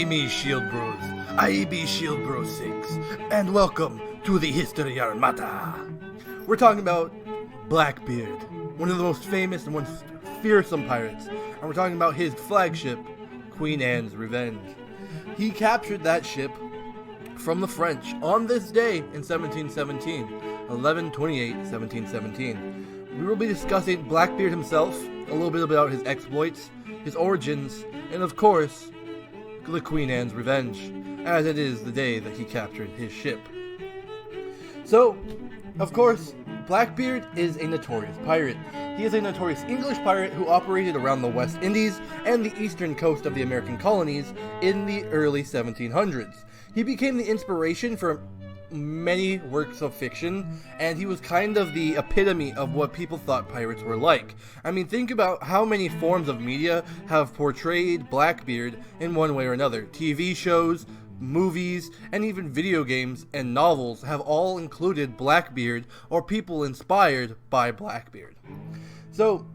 me, Shield Bros. I be Shield Bros 6, and welcome to the History Armada. We're talking about Blackbeard, one of the most famous and most fearsome pirates, and we're talking about his flagship, Queen Anne's Revenge. He captured that ship from the French on this day in 1717, 11/28/1717. We will be discussing Blackbeard himself, a little bit about his exploits, his origins, and of course, the Queen Anne's Revenge, as it is the day that he captured his ship. So, of course, Blackbeard is a notorious pirate. He is a notorious English pirate who operated around the West Indies and the eastern coast of the American colonies in the early 1700s. He became the inspiration for many works of fiction, and he was kind of the epitome of what people thought pirates were like. I mean, think about how many forms of media have portrayed Blackbeard in one way or another. TV shows, movies, and even video games and novels have all included Blackbeard or people inspired by Blackbeard. So,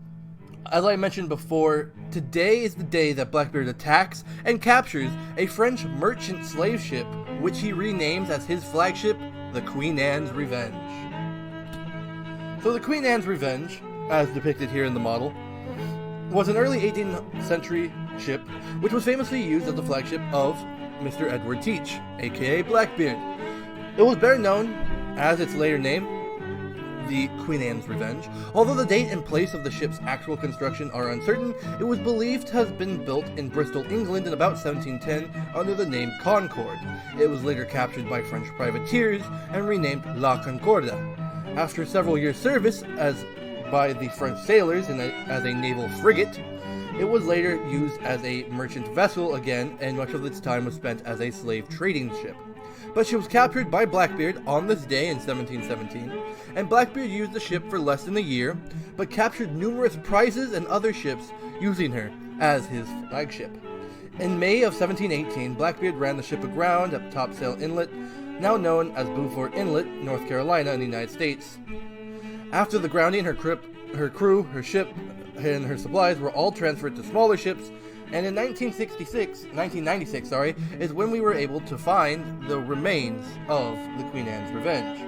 as I mentioned before, today is the day that Blackbeard attacks and captures a French merchant slave ship, which he renames as his flagship, the Queen Anne's Revenge. So the Queen Anne's Revenge, as depicted here in the model, was an early 18th century ship, which was famously used as the flagship of Mr. Edward Thatch, aka Blackbeard. It was better known as its later name, the Queen Anne's Revenge. Although the date and place of the ship's actual construction are uncertain, it was believed to have been built in Bristol, England in about 1710 under the name Concorde. It was later captured by French privateers and renamed La Concorde. After several years' service by the French sailors as a naval frigate, it was later used as a merchant vessel again, and much of its time was spent as a slave trading ship. But she was captured by Blackbeard on this day in 1717, and Blackbeard used the ship for less than a year, but captured numerous prizes and other ships using her as his flagship. In May of 1718, Blackbeard ran the ship aground at Topsail Inlet, now known as Beaufort Inlet, North Carolina in the United States. After the grounding, her crew, her ship, and her supplies were all transferred to smaller ships, and in 1996, is when we were able to find the remains of the Queen Anne's Revenge.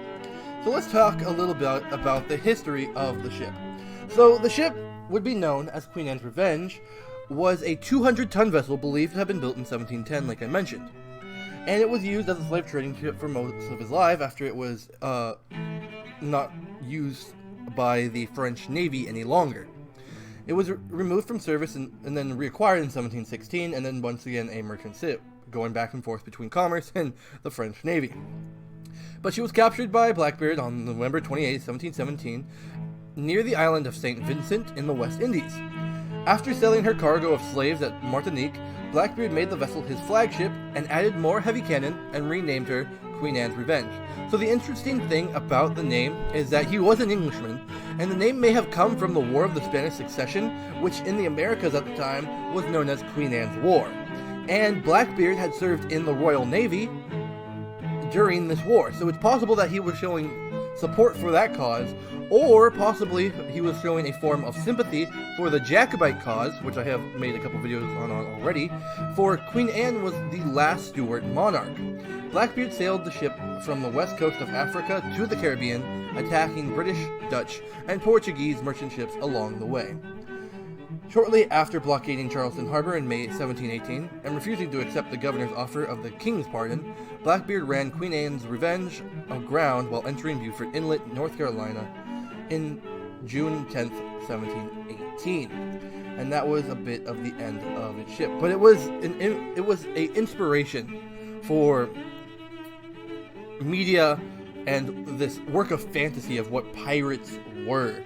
So let's talk a little bit about the history of the ship. So the ship would be known as Queen Anne's Revenge, was a 200-ton vessel believed to have been built in 1710, like I mentioned. And it was used as a slave trading ship for most of his life after it was not used by the French Navy any longer. It was removed from service and then reacquired in 1716, and then once again a merchant ship, going back and forth between commerce and the French Navy. But she was captured by Blackbeard on November 28, 1717, near the island of St. Vincent in the West Indies. After selling her cargo of slaves at Martinique, Blackbeard made the vessel his flagship and added more heavy cannon and renamed her Queen Anne's Revenge. So the interesting thing about the name is that he was an Englishman, and the name may have come from the War of the Spanish Succession, which in the Americas at the time was known as Queen Anne's War. And Blackbeard had served in the Royal Navy during this war, so it's possible that he was showing support for that cause, or possibly he was showing a form of sympathy for the Jacobite cause, which I have made a couple videos on already, for Queen Anne was the last Stuart monarch. Blackbeard sailed the ship from the west coast of Africa to the Caribbean, attacking British, Dutch, and Portuguese merchant ships along the way. Shortly after blockading Charleston Harbor in May 1718, and refusing to accept the governor's offer of the king's pardon, Blackbeard ran Queen Anne's Revenge aground while entering Beaufort Inlet, North Carolina, in June 10th, 1718. And that was a bit of the end of its ship. But it was an inspiration for media and this work of fantasy of what pirates were.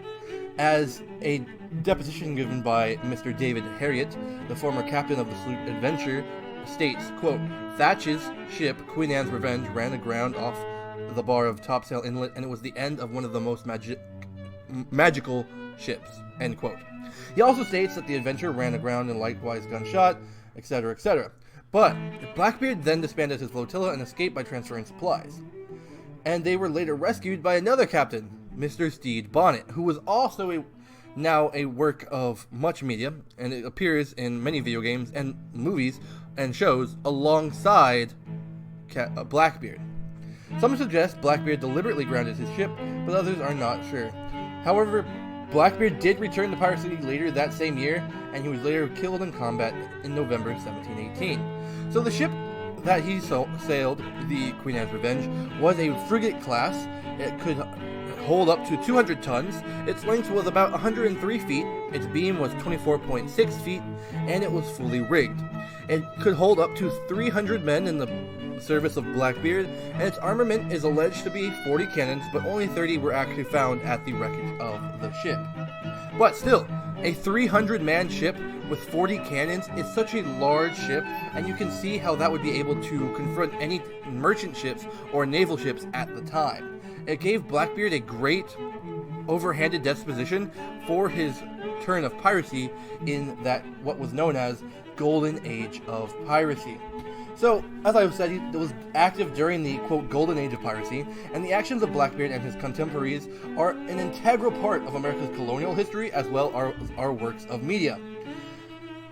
As a deposition given by Mr. David Harriet, the former captain of the sloop Adventure, states, quote, "Thatch's ship, Queen Anne's Revenge, ran aground off the bar of Topsail Inlet, and it was the end of one of the most magical ships," end quote. He also states that the Adventure ran aground and likewise gunshot, etc., etc. But Blackbeard then disbanded his flotilla and escaped by transferring supplies. And they were later rescued by another captain, Mr. Stede Bonnet, who was also now a work of much media, and it appears in many video games and movies and shows alongside Blackbeard. Some suggest Blackbeard deliberately grounded his ship, but others are not sure. However, Blackbeard did return to Pirate City later that same year, and he was later killed in combat in November 1718. So the ship that he sailed, the Queen Anne's Revenge, was a frigate class. It could hold up to 200 tons. Its length was about 103 feet, its beam was 24.6 feet, and it was fully rigged. It could hold up to 300 men in the service of Blackbeard, and its armament is alleged to be 40 cannons, but only 30 were actually found at the wreckage of the ship. But still, a 300-man ship with 40 cannons is such a large ship, and you can see how that would be able to confront any merchant ships or naval ships at the time. It gave Blackbeard a great overhanded disposition for his turn of piracy in that what was known as Golden Age of Piracy. So, as I said, he was active during the, quote, Golden Age of Piracy, and the actions of Blackbeard and his contemporaries are an integral part of America's colonial history as well as our works of media.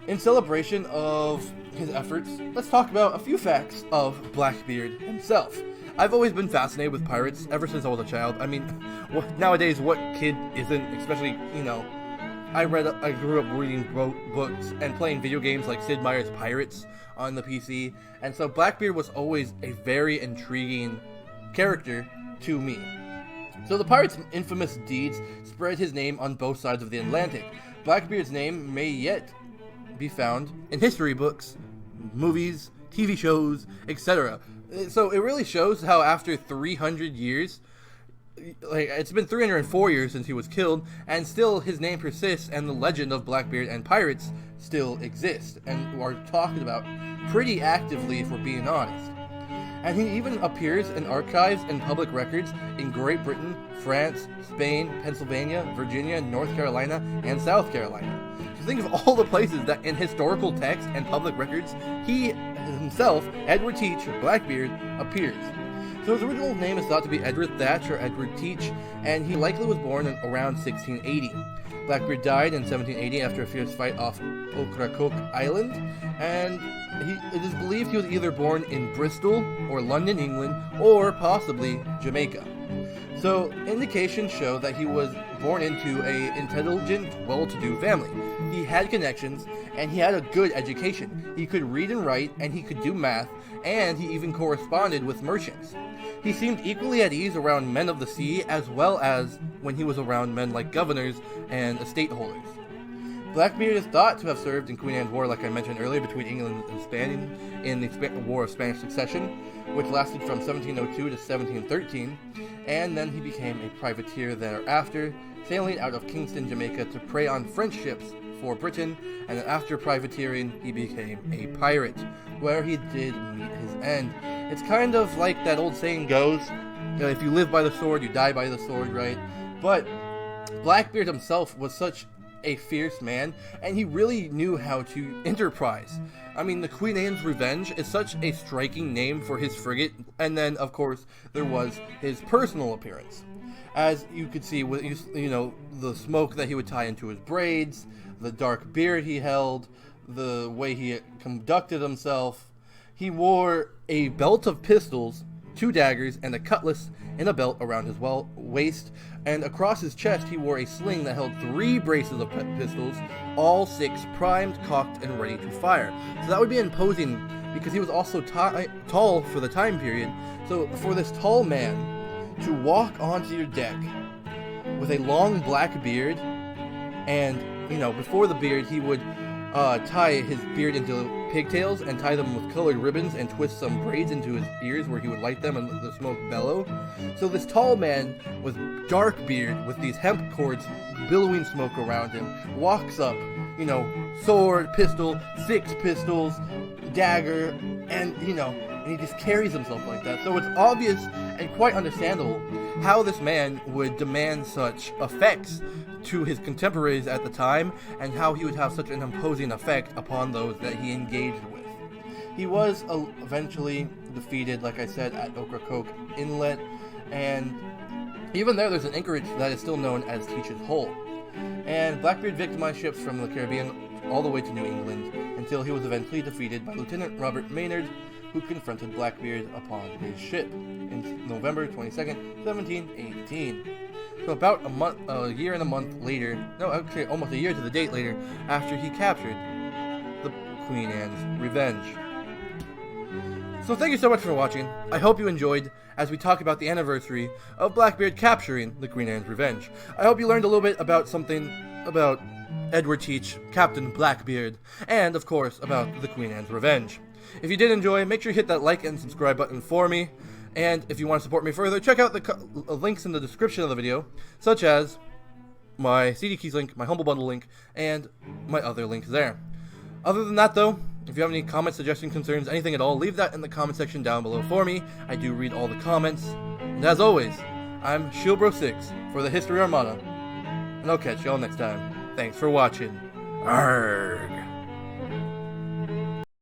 In celebration of his efforts, let's talk about a few facts of Blackbeard himself. I've always been fascinated with pirates ever since I was a child. I mean, nowadays, what kid isn't, especially, I grew up reading books and playing video games like Sid Meier's Pirates on the PC, and so Blackbeard was always a very intriguing character to me. So the pirate's infamous deeds spread his name on both sides of the Atlantic. Blackbeard's name may yet be found in history books, movies, TV shows, etc. So it really shows how after 300 years, it's been 304 years since he was killed, and still his name persists, and the legend of Blackbeard and pirates still exists, and are talked about pretty actively, if we're being honest. And he even appears in archives and public records in Great Britain, France, Spain, Pennsylvania, Virginia, North Carolina, and South Carolina. So think of all the places that in historical texts and public records, he himself, Edward Teach, Blackbeard, appears. So his original name is thought to be Edward Thatch or Edward Teach, and he likely was born in around 1680. Blackbeard died in 1780 after a fierce fight off Ocracoke Island, and it is believed he was either born in Bristol or London, England, or possibly Jamaica. So indications show that he was born into an intelligent, well-to-do family. He had connections, and he had a good education. He could read and write, and he could do math, and he even corresponded with merchants. He seemed equally at ease around men of the sea, as well as when he was around men like governors and estate holders. Blackbeard is thought to have served in Queen Anne's War, like I mentioned earlier, between England and Spain in the War of Spanish Succession, which lasted from 1702 to 1713, and then he became a privateer thereafter, sailing out of Kingston, Jamaica to prey on French ships for Britain, and then after privateering, he became a pirate, where he did meet his end. It's kind of like that old saying goes, if you live by the sword, you die by the sword, right? But Blackbeard himself was such a fierce man, and he really knew how to enterprise. I mean, the Queen Anne's Revenge is such a striking name for his frigate, and then, of course, there was his personal appearance. As you could see, with the smoke that he would tie into his braids, the dark beard he held, the way he conducted himself. He wore a belt of pistols, 2 daggers, and a cutlass in a belt around his waist, and across his chest he wore a sling that held 3 braces of pistols, all 6 primed, cocked, and ready to fire. So that would be imposing, because he was also tall for the time period. So for this tall man to walk onto your deck with a long black beard, and before the beard he would tie his beard into pigtails and tie them with colored ribbons and twist some braids into his ears where he would light them and let the smoke bellow. So this tall man with dark beard with these hemp cords billowing smoke around him walks up, sword, pistol, 6 pistols, dagger, and he just carries himself like that. So it's obvious and quite understandable how this man would demand such effects to his contemporaries at the time, and how he would have such an imposing effect upon those that he engaged with. He was eventually defeated, like I said, at Ocracoke Inlet, and even there's an anchorage that is still known as Teach's Hole. and Blackbeard victimized ships from the Caribbean all the way to New England until he was eventually defeated by Lieutenant Robert Maynard, who confronted Blackbeard upon his ship in November 22nd, 1718. So about a year and a month later, no, actually almost a year to the date later, after he captured the Queen Anne's Revenge. So thank you so much for watching. I hope you enjoyed as we talk about the anniversary of Blackbeard capturing the Queen Anne's Revenge. I hope you learned a little bit about something about Edward Thatch, Captain Blackbeard, and of course about the Queen Anne's Revenge. If you did enjoy, make sure you hit that like and subscribe button for me. And if you want to support me further, check out the links in the description of the video, such as my CD keys link, my Humble Bundle link, and my other links there. Other than that though, if you have any comments, suggestions, concerns, anything at all, leave that in the comment section down below for me. I do read all the comments. And as always, I'm Shieldbro6 for the History Armada, and I'll catch y'all next time. Thanks for watching. Arrgh.